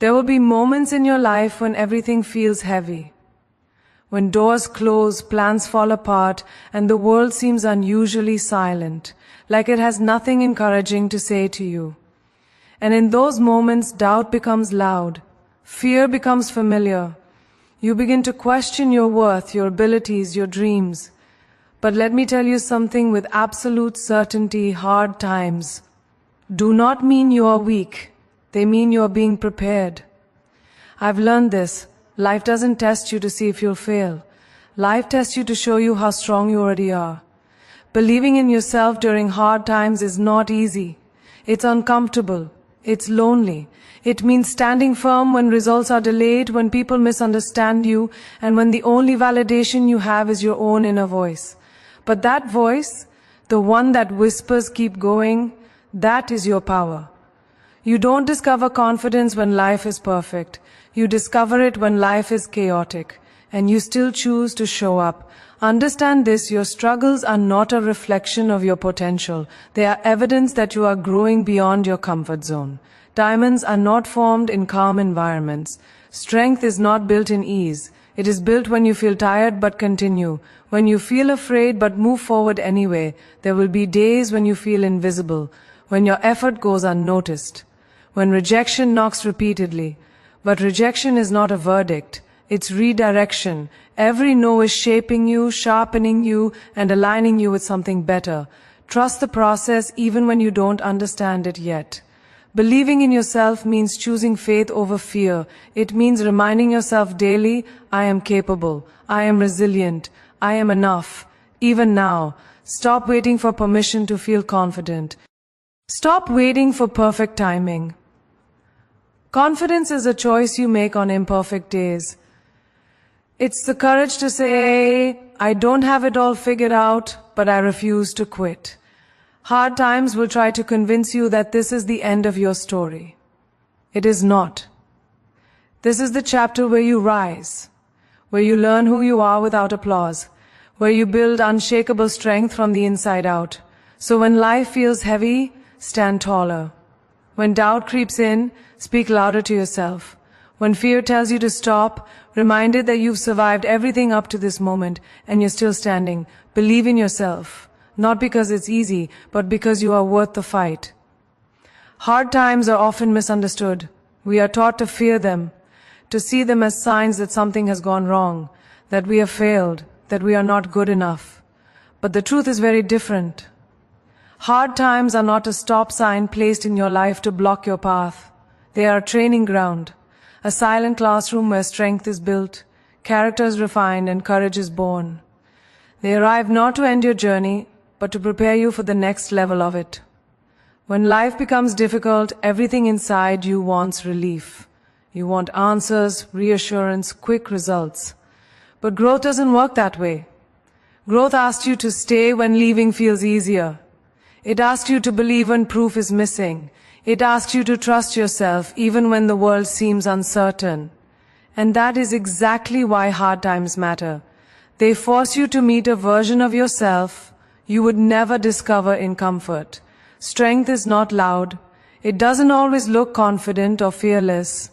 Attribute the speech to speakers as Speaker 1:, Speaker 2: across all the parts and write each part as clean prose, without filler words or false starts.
Speaker 1: There will be moments in your life when everything feels heavy. When doors close, plans fall apart, and the world seems unusually silent, like it has nothing encouraging to say to you. And in those moments, doubt becomes loud. Fear becomes familiar. You begin to question your worth, your abilities, your dreams. But let me tell you something with absolute certainty: hard times do not mean you are weak. They mean you are being prepared. I've learned this. Life doesn't test you to see if you'll fail. Life tests you to show you how strong you already are. Believing in yourself during hard times is not easy. It's uncomfortable. It's lonely. It means standing firm when results are delayed, when people misunderstand you, and when the only validation you have is your own inner voice. But that voice, the one that whispers, "Keep going," that is your power. You don't discover confidence when life is perfect. You discover it when life is chaotic, and you still choose to show up. Understand this: your struggles are not a reflection of your potential. They are evidence that you are growing beyond your comfort zone. Diamonds are not formed in calm environments. Strength is not built in ease. It is built when you feel tired but continue, when you feel afraid but move forward anyway. There will be days when you feel invisible, when your effort goes unnoticed, when rejection knocks repeatedly. But rejection is not a verdict. It's redirection. Every no is shaping you, sharpening you, and aligning you with something better. Trust the process even when you don't understand it yet. Believing in yourself means choosing faith over fear. It means reminding yourself daily, "I am capable. I am resilient. I am enough. Even now." Stop waiting for permission to feel confident. Stop waiting for perfect timing. Confidence is a choice you make on imperfect days. It's the courage to say, "I don't have it all figured out, but I refuse to quit." Hard times will try to convince you that this is the end of your story. It is not. This is the chapter where you rise, where you learn who you are without applause, where you build unshakable strength from the inside out. So when life feels heavy, stand taller. When doubt creeps in, speak louder to yourself. When fear tells you to stop, remind it that you've survived everything up to this moment and you're still standing. Believe in yourself, not because it's easy, but because you are worth the fight. Hard times are often misunderstood. We are taught to fear them, to see them as signs that something has gone wrong, that we have failed, that we are not good enough. But the truth is very different. Hard times are not a stop sign placed in your life to block your path. They are a training ground, a silent classroom where strength is built, character is refined, and courage is born. They arrive not to end your journey, but to prepare you for the next level of it. When life becomes difficult, everything inside you wants relief. You want answers, reassurance, quick results. But growth doesn't work that way. Growth asks you to stay when leaving feels easier. It asks you to believe when proof is missing. It asks you to trust yourself even when the world seems uncertain. And that is exactly why hard times matter. They force you to meet a version of yourself you would never discover in comfort. Strength is not loud. It doesn't always look confident or fearless.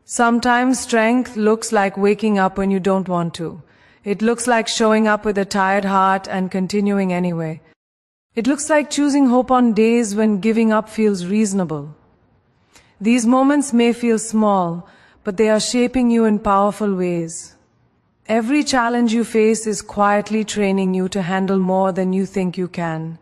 Speaker 1: Sometimes strength looks like waking up when you don't want to. It looks like showing up with a tired heart and continuing anyway. It looks like choosing hope on days when giving up feels reasonable. These moments may feel small, but they are shaping you in powerful ways. Every challenge you face is quietly training you to handle more than you think you can.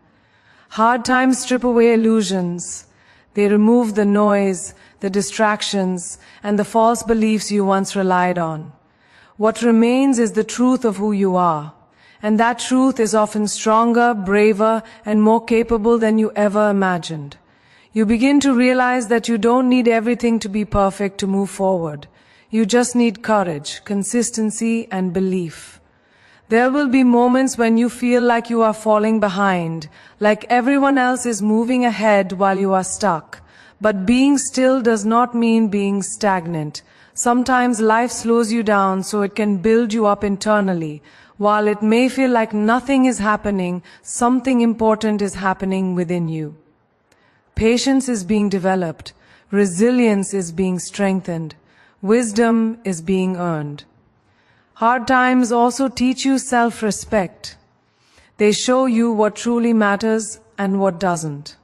Speaker 1: Hard times strip away illusions. They remove the noise, the distractions, and the false beliefs you once relied on. What remains is the truth of who you are. And that truth is often stronger, braver, and more capable than you ever imagined. You begin to realize that you don't need everything to be perfect to move forward. You just need courage, consistency, and belief. There will be moments when you feel like you are falling behind, like everyone else is moving ahead while you are stuck. But being still does not mean being stagnant. Sometimes life slows you down so it can build you up internally. While it may feel like nothing is happening, something important is happening within you. Patience is being developed. Resilience is being strengthened. Wisdom is being earned. Hard times also teach you self-respect. They show you what truly matters and what doesn't.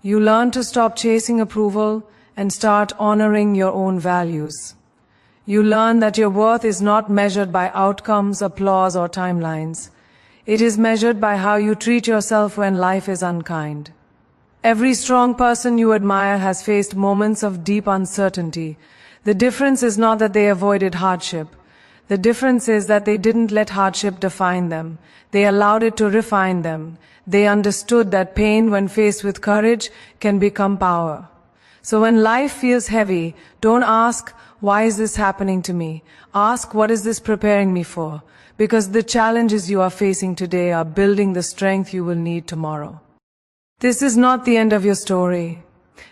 Speaker 1: You learn to stop chasing approval and start honoring your own values. You learn that your worth is not measured by outcomes, applause, or timelines. It is measured by how you treat yourself when life is unkind. Every strong person you admire has faced moments of deep uncertainty. The difference is not that they avoided hardship. The difference is that they didn't let hardship define them. They allowed it to refine them. They understood that pain, when faced with courage, can become power. So when life feels heavy, don't ask, why is this happening to me? Ask, what is this preparing me for? Because the challenges you are facing today are building the strength you will need tomorrow. This is not the end of your story.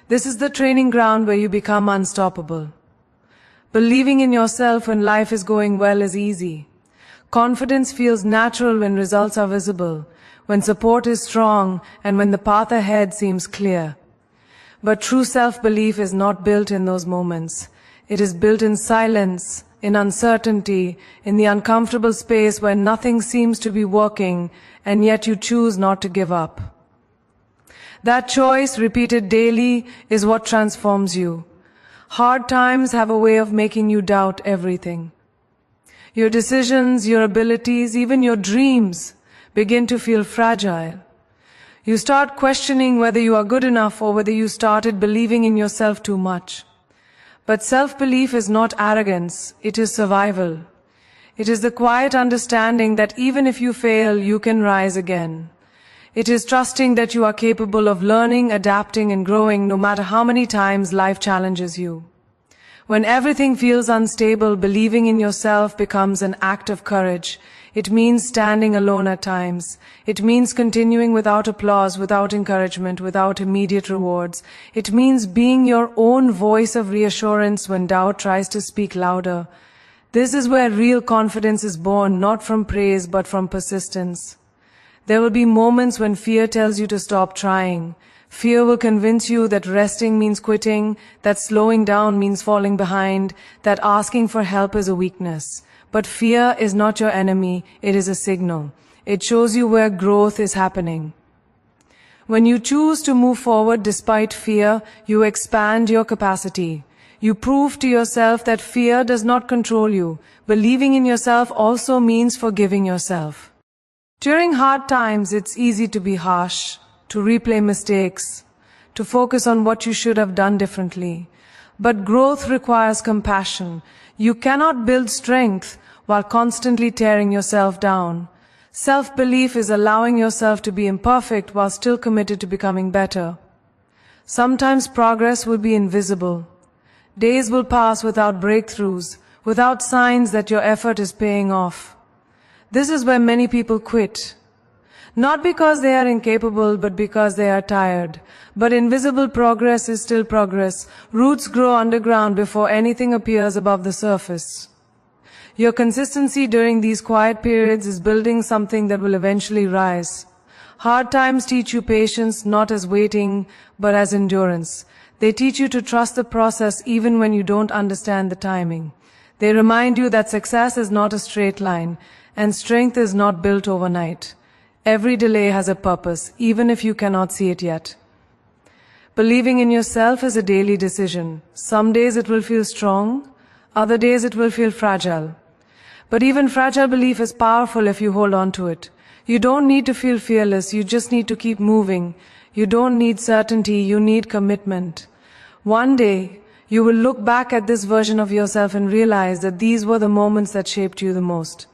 Speaker 1: This is the training ground where you become unstoppable. Believing in yourself when life is going well is easy. Confidence feels natural when results are visible, when support is strong, and when the path ahead seems clear. But true self-belief is not built in those moments. It is built in silence, in uncertainty, in the uncomfortable space where nothing seems to be working, and yet you choose not to give up. That choice, repeated daily, is what transforms you. Hard times have a way of making you doubt everything. Your decisions, your abilities, even your dreams begin to feel fragile. You start questioning whether you are good enough or whether you started believing in yourself too much. But self-belief is not arrogance, it is survival. It is the quiet understanding that even if you fail, you can rise again. It is trusting that you are capable of learning, adapting, and growing no matter how many times life challenges you. When everything feels unstable, believing in yourself becomes an act of courage. It means standing alone at times. It means continuing without applause, without encouragement, without immediate rewards. It means being your own voice of reassurance when doubt tries to speak louder. This is where real confidence is born, not from praise but from persistence. There will be moments when fear tells you to stop trying. Fear will convince you that resting means quitting, that slowing down means falling behind, that asking for help is a weakness. But fear is not your enemy, it is a signal. It shows you where growth is happening. When you choose to move forward despite fear, you expand your capacity. You prove to yourself that fear does not control you. Believing in yourself also means forgiving yourself. During hard times, it's easy to be harsh, to replay mistakes, to focus on what you should have done differently. But growth requires compassion. You cannot build strength while constantly tearing yourself down. Self-belief is allowing yourself to be imperfect while still committed to becoming better. Sometimes progress will be invisible. Days will pass without breakthroughs, without signs that your effort is paying off. This is where many people quit. Not because they are incapable, but because they are tired. But invisible progress is still progress. Roots grow underground before anything appears above the surface. Your consistency during these quiet periods is building something that will eventually rise. Hard times teach you patience, not as waiting, but as endurance. They teach you to trust the process even when you don't understand the timing. They remind you that success is not a straight line, and strength is not built overnight. Every delay has a purpose, even if you cannot see it yet. Believing in yourself is a daily decision. Some days it will feel strong, other days it will feel fragile. But even fragile belief is powerful if you hold on to it. You don't need to feel fearless, you just need to keep moving. You don't need certainty, you need commitment. One day, you will look back at this version of yourself and realize that these were the moments that shaped you the most.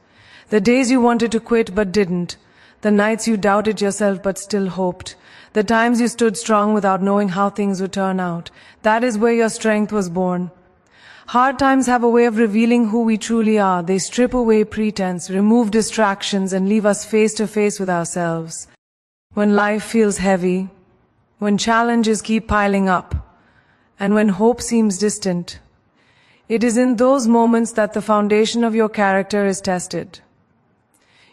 Speaker 1: The days you wanted to quit but didn't. The nights you doubted yourself but still hoped. The times you stood strong without knowing how things would turn out. That is where your strength was born. Hard times have a way of revealing who we truly are. They strip away pretense, remove distractions, and leave us face to face with ourselves. When life feels heavy, when challenges keep piling up, and when hope seems distant, it is in those moments that the foundation of your character is tested.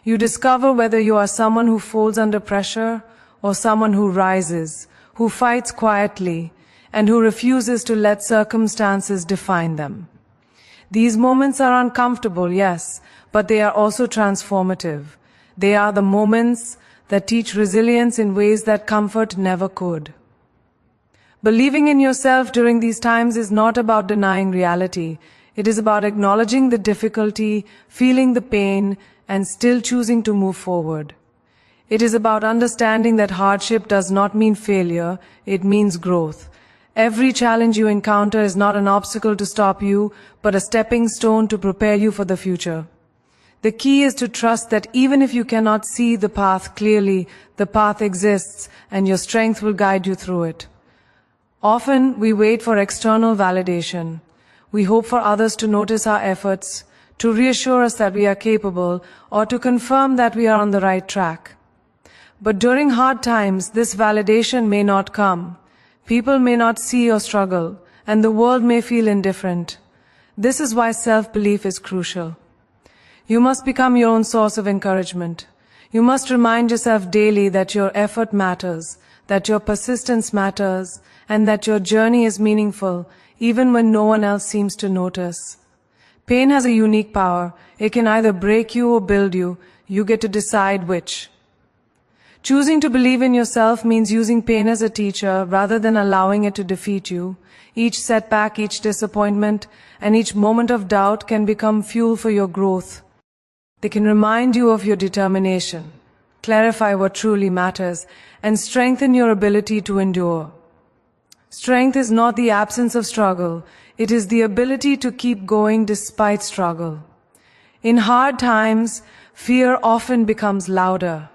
Speaker 1: You discover whether you are someone who folds under pressure or someone who rises, who fights quietly, and who refuses to let circumstances define them. These moments are uncomfortable, yes, but they are also transformative. They are the moments that teach resilience in ways that comfort never could. Believing in yourself during these times is not about denying reality. It is about acknowledging the difficulty, feeling the pain, and still choosing to move forward. It is about understanding that hardship does not mean failure, it means growth. Every challenge you encounter is not an obstacle to stop you, but a stepping stone to prepare you for the future. The key is to trust that even if you cannot see the path clearly, the path exists and your strength will guide you through it. Often, we wait for external validation. We hope for others to notice our efforts, to reassure us that we are capable, or to confirm that we are on the right track. But during hard times, this validation may not come. People may not see your struggle, and the world may feel indifferent. This is why self-belief is crucial. You must become your own source of encouragement. You must remind yourself daily that your effort matters, that your persistence matters, and that your journey is meaningful, even when no one else seems to notice. Pain has a unique power. It can either break you or build you. You get to decide which. Choosing to believe in yourself means using pain as a teacher rather than allowing it to defeat you. Each setback, each disappointment, and each moment of doubt can become fuel for your growth. They can remind you of your determination, clarify what truly matters, and strengthen your ability to endure. Strength is not the absence of struggle. It is the ability to keep going despite struggle. In hard times, fear often becomes louder.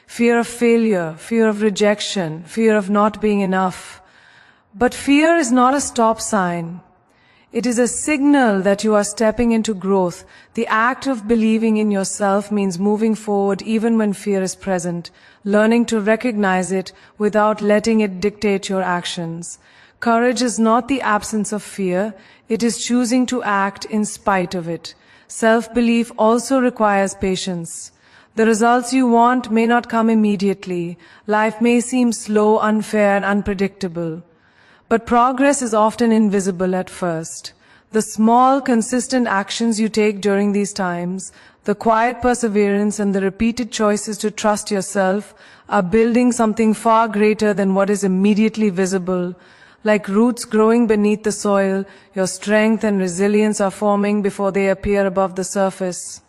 Speaker 1: Fear of failure, fear of rejection, fear of not being enough. But fear is not a stop sign. It is a signal that you are stepping into growth. The act of believing in yourself means moving forward even when fear is present, learning to recognize it without letting it dictate your actions. Courage is not the absence of fear, it is choosing to act in spite of it. Self-belief also requires patience. The results you want may not come immediately. Life may seem slow, unfair, and unpredictable. But progress is often invisible at first. The small, consistent actions you take during these times, the quiet perseverance and the repeated choices to trust yourself are building something far greater than what is immediately visible. Like roots growing beneath the soil, your strength and resilience are forming before they appear above the surface.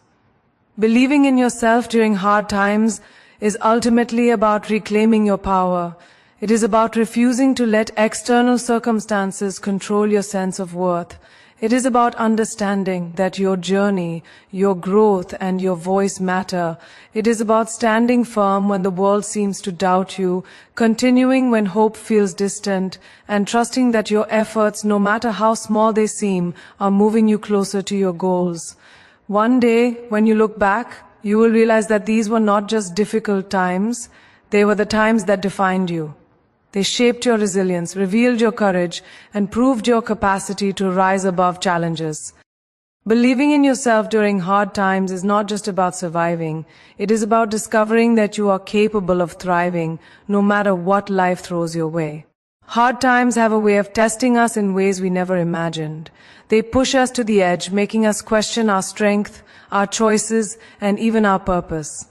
Speaker 1: Believing in yourself during hard times is ultimately about reclaiming your power. It is about refusing to let external circumstances control your sense of worth. It is about understanding that your journey, your growth, and your voice matter. It is about standing firm when the world seems to doubt you, continuing when hope feels distant, and trusting that your efforts, no matter how small they seem, are moving you closer to your goals. One day, when you look back, you will realize that these were not just difficult times, they were the times that defined you. They shaped your resilience, revealed your courage, and proved your capacity to rise above challenges. Believing in yourself during hard times is not just about surviving. It is about discovering that you are capable of thriving, no matter what life throws your way. Hard times have a way of testing us in ways we never imagined. They push us to the edge, making us question our strength, our choices, and even our purpose.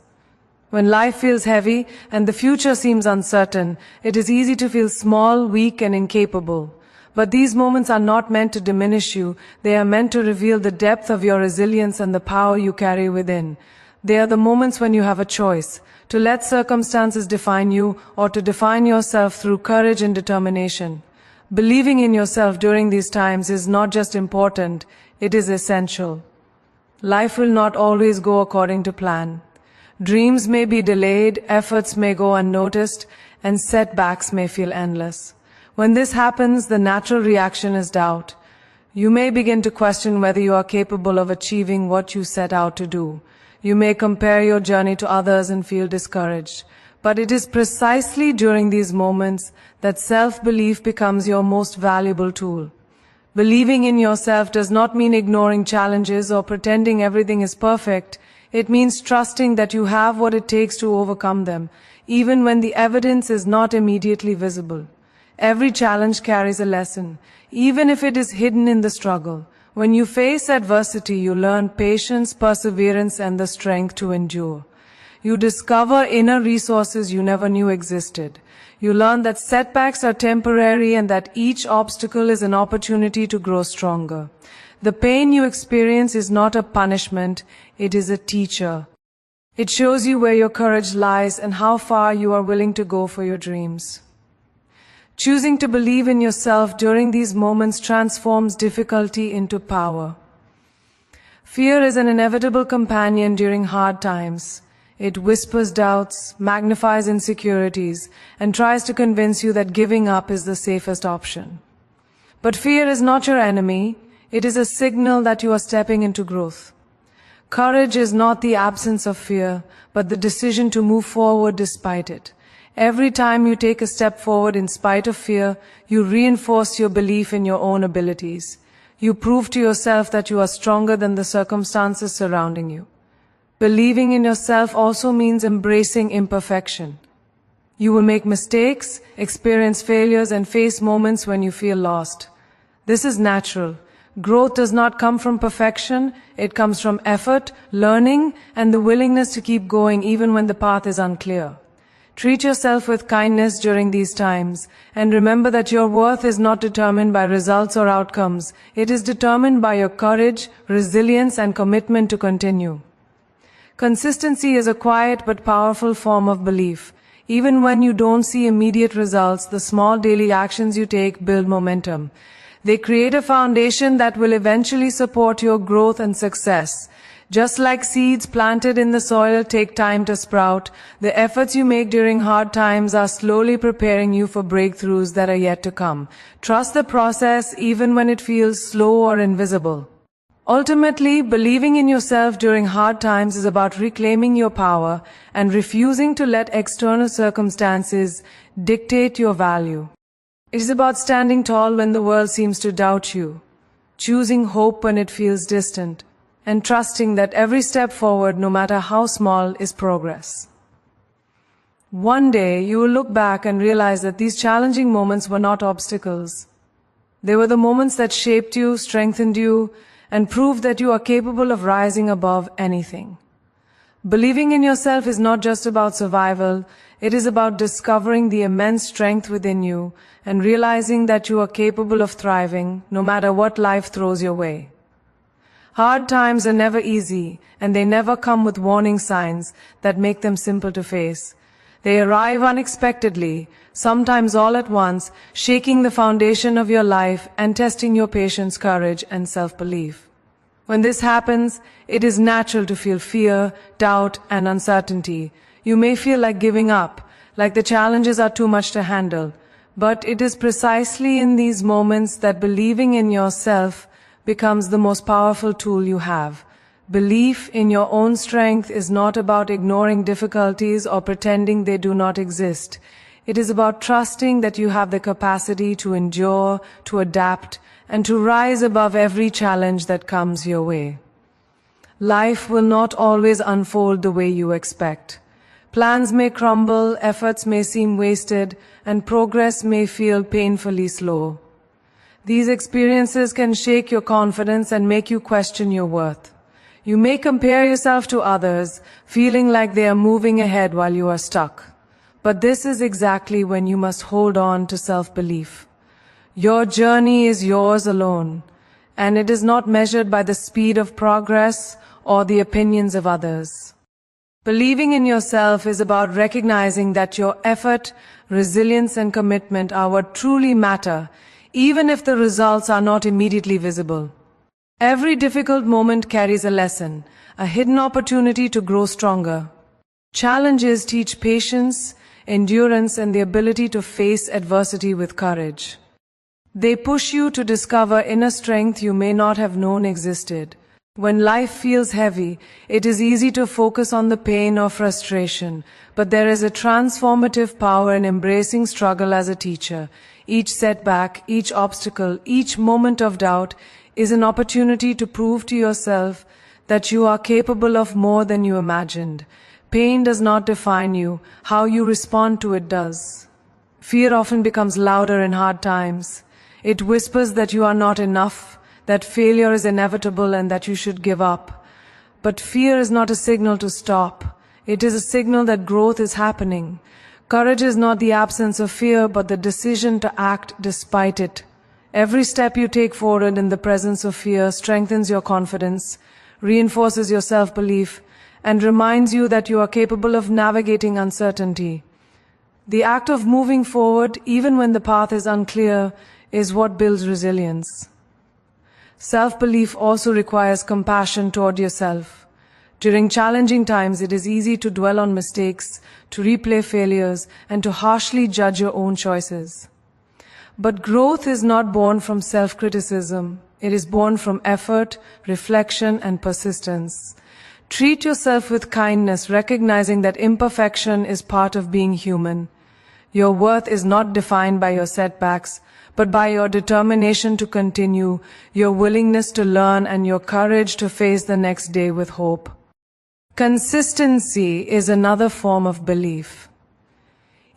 Speaker 1: When life feels heavy and the future seems uncertain, it is easy to feel small, weak, and incapable. But these moments are not meant to diminish you. They are meant to reveal the depth of your resilience and the power you carry within. They are the moments when you have a choice, to let circumstances define you or to define yourself through courage and determination. Believing in yourself during these times is not just important, it is essential. Life will not always go according to plan. Dreams may be delayed, efforts may go unnoticed, and setbacks may feel endless. When this happens, the natural reaction is doubt. You may begin to question whether you are capable of achieving what you set out to do. You may compare your journey to others and feel discouraged. But it is precisely during these moments that self-belief becomes your most valuable tool. Believing in yourself does not mean ignoring challenges or pretending everything is perfect. It means trusting that you have what it takes to overcome them, even when the evidence is not immediately visible. Every challenge carries a lesson, even if it is hidden in the struggle. When you face adversity, you learn patience, perseverance, and the strength to endure. You discover inner resources you never knew existed. You learn that setbacks are temporary and that each obstacle is an opportunity to grow stronger. The pain you experience is not a punishment, it is a teacher. It shows you where your courage lies and how far you are willing to go for your dreams. Choosing to believe in yourself during these moments transforms difficulty into power. Fear is an inevitable companion during hard times. It whispers doubts, magnifies insecurities, and tries to convince you that giving up is the safest option. But fear is not your enemy. It is a signal that you are stepping into growth. Courage is not the absence of fear, but the decision to move forward despite it. Every time you take a step forward in spite of fear, you reinforce your belief in your own abilities. You prove to yourself that you are stronger than the circumstances surrounding you. Believing in yourself also means embracing imperfection. You will make mistakes, experience failures, and face moments when you feel lost. This is natural. Growth does not come from perfection, it comes from effort, learning, and the willingness to keep going even when the path is unclear. Treat yourself with kindness during these times, and remember that your worth is not determined by results or outcomes. It is determined by your courage, resilience, and commitment to continue. Consistency is a quiet but powerful form of belief. Even when you don't see immediate results, the small daily actions you take build momentum. They create a foundation that will eventually support your growth and success. Just like seeds planted in the soil take time to sprout, the efforts you make during hard times are slowly preparing you for breakthroughs that are yet to come. Trust the process even when it feels slow or invisible. Ultimately, believing in yourself during hard times is about reclaiming your power and refusing to let external circumstances dictate your value. It is about standing tall when the world seems to doubt you, choosing hope when it feels distant, and trusting that every step forward, no matter how small, is progress. One day, you will look back and realize that these challenging moments were not obstacles. They were the moments that shaped you, strengthened you, and proved that you are capable of rising above anything. Believing in yourself is not just about survival, it is about discovering the immense strength within you and realizing that you are capable of thriving no matter what life throws your way. Hard times are never easy, and they never come with warning signs that make them simple to face. They arrive unexpectedly, sometimes all at once, shaking the foundation of your life and testing your patience, courage, and self-belief. When this happens, it is natural to feel fear, doubt, and uncertainty. You may feel like giving up, like the challenges are too much to handle. But it is precisely in these moments that believing in yourself becomes the most powerful tool you have. Belief in your own strength is not about ignoring difficulties or pretending they do not exist. It is about trusting that you have the capacity to endure, to adapt, and to rise above every challenge that comes your way. Life will not always unfold the way you expect. Plans may crumble, efforts may seem wasted, and progress may feel painfully slow. These experiences can shake your confidence and make you question your worth. You may compare yourself to others, feeling like they are moving ahead while you are stuck. But this is exactly when you must hold on to self-belief. Your journey is yours alone, and it is not measured by the speed of progress or the opinions of others. Believing in yourself is about recognizing that your effort, resilience, and commitment are what truly matter, even if the results are not immediately visible. Every difficult moment carries a lesson, a hidden opportunity to grow stronger. Challenges teach patience, endurance, and the ability to face adversity with courage. They push you to discover inner strength you may not have known existed. When life feels heavy, it is easy to focus on the pain or frustration, but there is a transformative power in embracing struggle as a teacher. Each setback, each obstacle, each moment of doubt is an opportunity to prove to yourself that you are capable of more than you imagined. Pain does not define you, how you respond to it does. Fear often becomes louder in hard times. It whispers that you are not enough, that failure is inevitable, and that you should give up. But fear is not a signal to stop. It is a signal that growth is happening. Courage is not the absence of fear, but the decision to act despite it. Every step you take forward in the presence of fear strengthens your confidence, reinforces your self-belief, and reminds you that you are capable of navigating uncertainty. The act of moving forward, even when the path is unclear, is what builds resilience. Self-belief also requires compassion toward yourself. During challenging times, it is easy to dwell on mistakes, to replay failures, and to harshly judge your own choices. But growth is not born from self-criticism. It is born from effort, reflection, and persistence. Treat yourself with kindness, recognizing that imperfection is part of being human. Your worth is not defined by your setbacks, but by your determination to continue, your willingness to learn, and your courage to face the next day with hope. Consistency is another form of belief.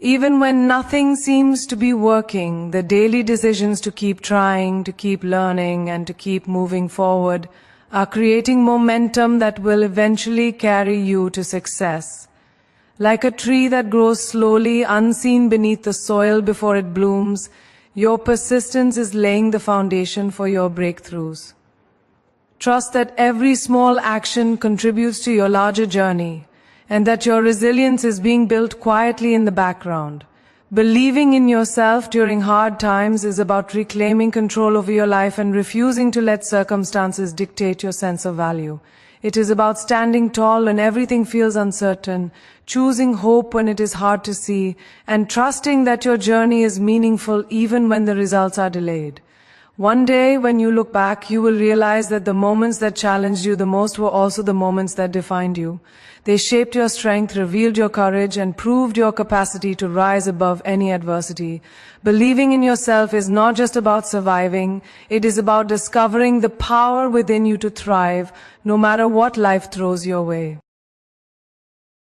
Speaker 1: Even when nothing seems to be working, the daily decisions to keep trying, to keep learning, and to keep moving forward are creating momentum that will eventually carry you to success. Like a tree that grows slowly, unseen beneath the soil before it blooms, your persistence is laying the foundation for your breakthroughs. Trust that every small action contributes to your larger journey, and that your resilience is being built quietly in the background. Believing in yourself during hard times is about reclaiming control over your life and refusing to let circumstances dictate your sense of value. It is about standing tall when everything feels uncertain, choosing hope when it is hard to see, and trusting that your journey is meaningful even when the results are delayed. One day, when you look back, you will realize that the moments that challenged you the most were also the moments that defined you. They shaped your strength, revealed your courage, and proved your capacity to rise above any adversity. Believing in yourself is not just about surviving, it is about discovering the power within you to thrive, no matter what life throws your way.